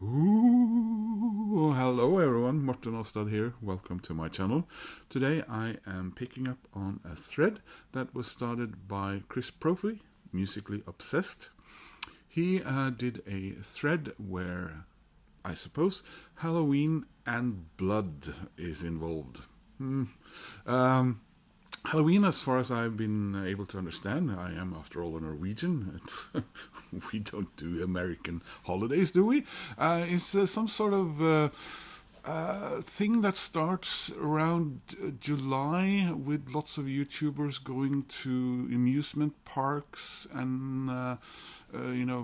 Ooh, hello everyone, Morten Ostad here. Welcome to my channel. Today I am picking up on a thread that was started by Chris Propfe, Musically Obsessed. He did a thread where, I suppose, Halloween and blood is involved. Halloween, as far as I've been able to understand, I am after all a Norwegian. We don't do American holidays, do we? Is some sort of thing that starts around July with lots of YouTubers going to amusement parks and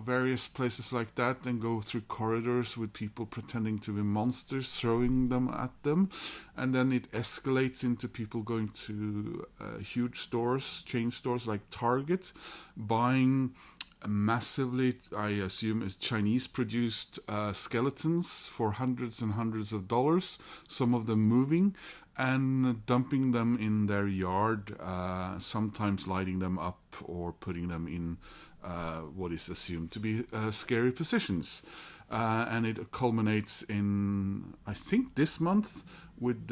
various places like that, and go through corridors with people pretending to be monsters, throwing them at them, and then it escalates into people going to huge stores, chain stores like Target, buying massively, I assume, is Chinese-produced skeletons for hundreds and hundreds of dollars, some of them moving, and dumping them in their yard, sometimes lighting them up or putting them in what is assumed to be scary positions. And it culminates in, I think, this month with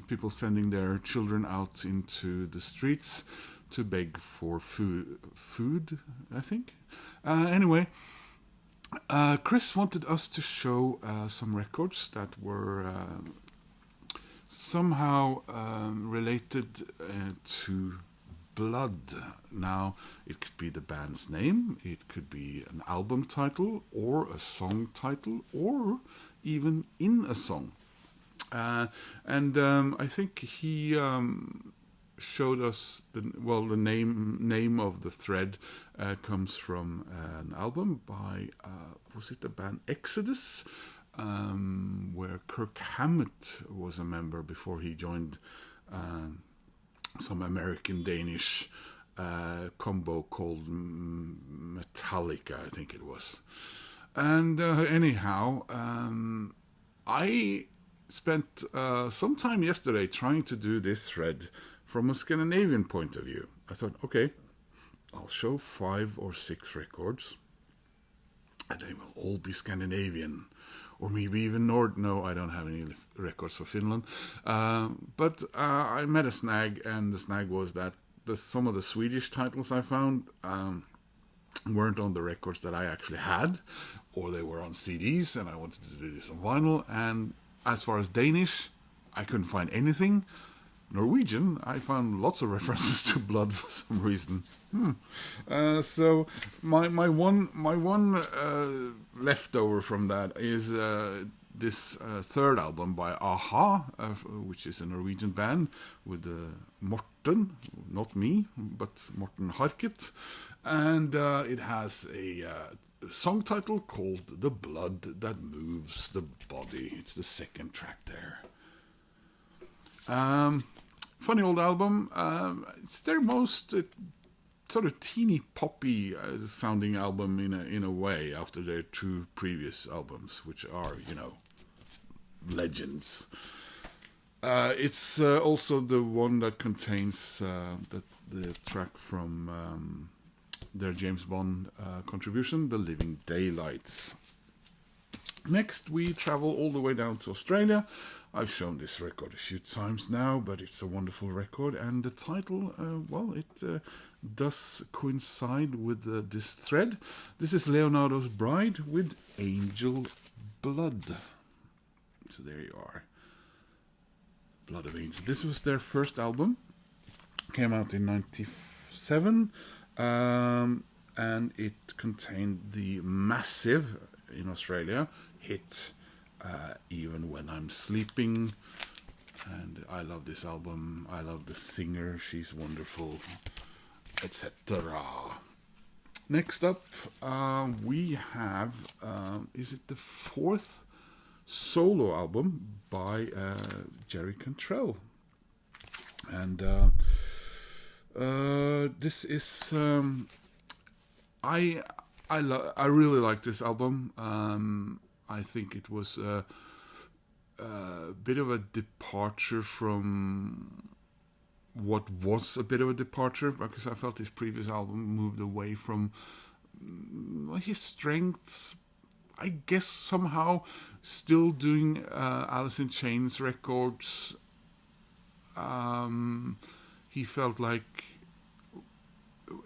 people sending their children out into the streets to beg for food, I think. Anyway, Chris wanted us to show some records that were somehow related to blood. Now, it could be the band's name, it could be an album title, or a song title, or even in a song. And I think he showed us the name of the thread comes from an album by was it the band Exodus, where Kirk Hammett was a member before he joined some American Danish combo called Metallica, I think it was. And anyhow, I spent some time yesterday trying to do this thread from a Scandinavian point of view. I thought, okay, I'll show 5 or 6 records, and they will all be Scandinavian, or maybe even Nord. No, I don't have any records for Finland. But I met a snag, and the snag was that some of the Swedish titles I found weren't on the records that I actually had, or they were on CDs, and I wanted to do this on vinyl. And as far as Danish, I couldn't find anything. Norwegian, I found lots of references to blood for some reason. So my one leftover from that is this third album by Aha, which is a Norwegian band with Morten, not me, but Morten Harket, and it has a song title called "The Blood That Moves the Body." It's the second track there. Funny old album. It's their most sort of teeny poppy sounding album in a way, after their 2 previous albums, which are, legends. It's also the one that contains the track from their James Bond contribution, The Living Daylights. Next, we travel all the way down to Australia. I've shown this record a few times now, but it's a wonderful record, and the title, it does coincide with this thread. This is Leonardo's Bride with Angel Blood. So there you are. Blood of Angel. This was their first album. Came out in 1997, and it contained the massive, in Australia, hit Even When I'm Sleeping. And I love this album. I love the singer. She's wonderful, etc. Next up, we have, is it the 4th solo album by Jerry Cantrell. And this is, I really like this album. I think it was a bit of a departure from what was a bit of a departure, because I felt his previous album moved away from his strengths, I guess somehow still doing Alice in Chains records. He felt like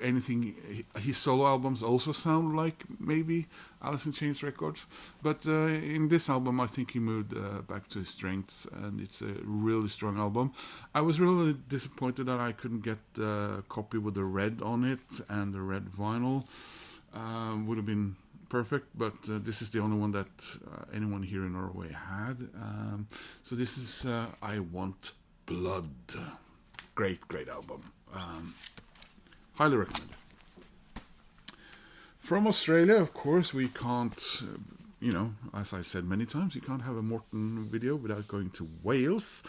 anything, his solo albums also sound like maybe Alice in Chains records, but in this album I think he moved back to his strengths, and it's a really strong album. I was really disappointed that I couldn't get a copy with the red on it, and the red vinyl would have been perfect, but this is the only one that anyone here in Norway had. So this is I Want Blood. Great album. Highly recommend. From Australia, of course, we can't, as I said many times, you can't have a Morton video without going to Wales.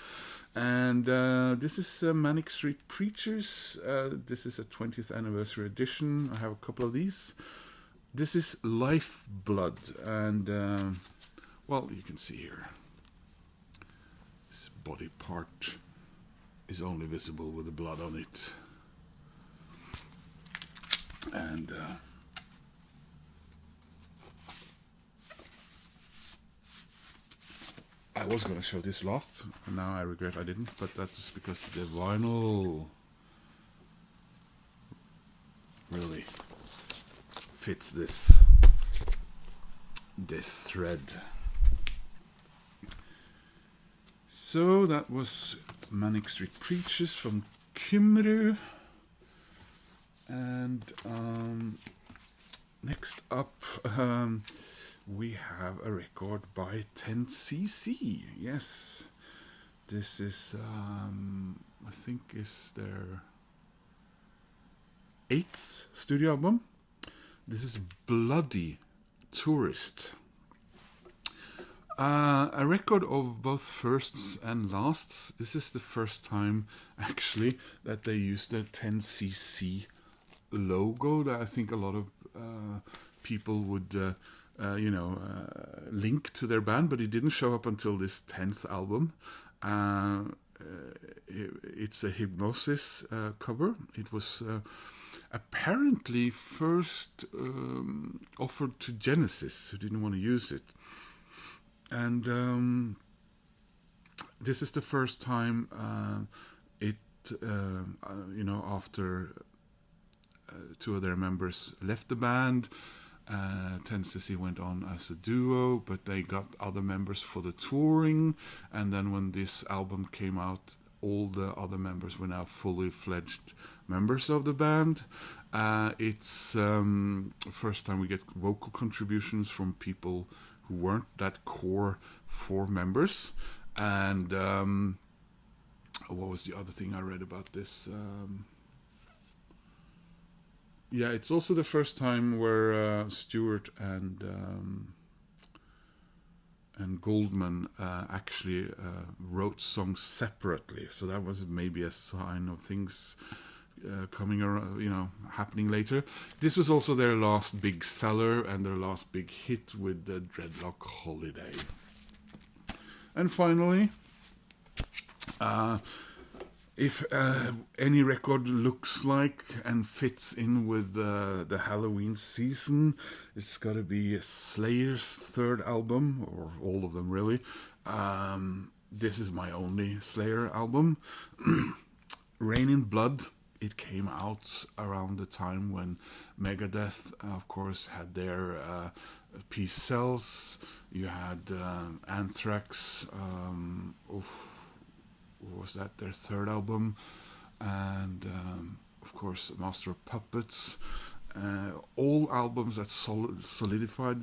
And this is Manic Street Preachers. This is a 20th anniversary edition. I have a couple of these. This is Lifeblood. And, you can see here. This body part is only visible with the blood on it. And I was going to show this last, and now I regret I didn't, but that's because the vinyl really fits this thread. So that was Manic Street Preachers from Kymru. And next up, we have a record by 10cc. Yes, this is, I think, is their 8th studio album. This is Bloody Tourist. A record of both firsts and lasts. This is the first time, actually, that they used the 10cc logo that I think a lot of people would link to their band, but it didn't show up until this 10th album. It's a Hypnosis cover. It was apparently first offered to Genesis, who didn't want to use it, and this is the first time after two of their members left the band. 10cc went on as a duo, but they got other members for the touring, and then when this album came out, all the other members were now fully fledged members of the band. It's the first time we get vocal contributions from people who weren't that core 4 members. And what was the other thing I read about this? It's also the first time where Stewart and Goldman actually wrote songs separately. So that was maybe a sign of things coming around, happening later. This was also their last big seller and their last big hit with the Dreadlock Holiday. And finally, if any record looks like and fits in with the Halloween season, it's got to be Slayer's 3rd album, or all of them really. This is my only Slayer album. Rain in Blood. It came out around the time when Megadeth, of course, had their Peace Cells. You had Anthrax. What was that? Their 3rd album, and of course Master of Puppets. All albums that solidified,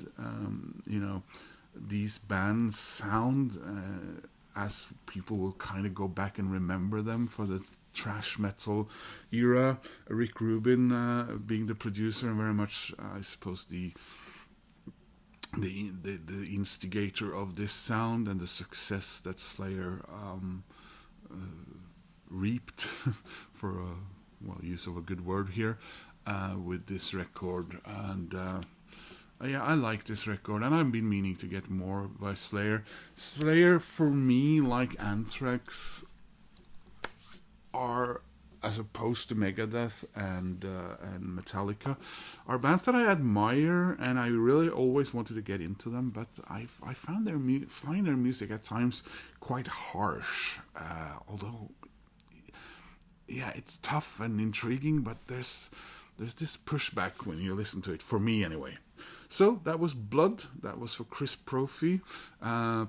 these bands' sound, as people will kind of go back and remember them for the thrash metal era. Rick Rubin being the producer and very much, I suppose, the instigator of this sound and the success that Slayer reaped, for use of a good word here, with this record. And I like this record, and I've been meaning to get more by Slayer. Slayer, for me, like Anthrax, are as opposed to Megadeth and Metallica, are bands that I admire, and I really always wanted to get into them. But I found find their music at times quite harsh. Although, yeah, it's tough and intriguing, but there's this pushback when you listen to it. For me, anyway. So that was Blood. That was for Chris Propfe.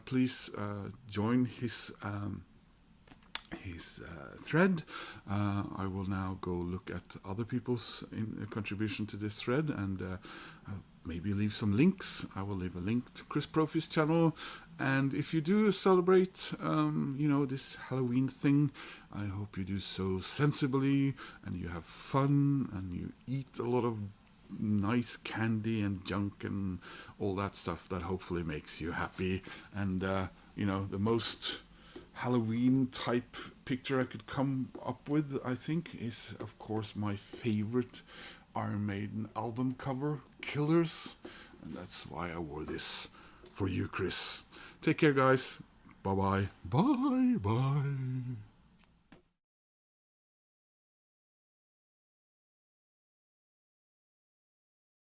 Please join his thread. I will now go look at other people's contribution to this thread and maybe leave some links. I will leave a link to Chris Propfe's channel. And if you do celebrate, this Halloween thing, I hope you do so sensibly and you have fun and you eat a lot of nice candy and junk and all that stuff that hopefully makes you happy. And the most Halloween type picture I could come up with, I think, is of course my favorite Iron Maiden album cover, Killers, and that's why I wore this for you, Chris. Take care, guys. Bye bye. Bye bye.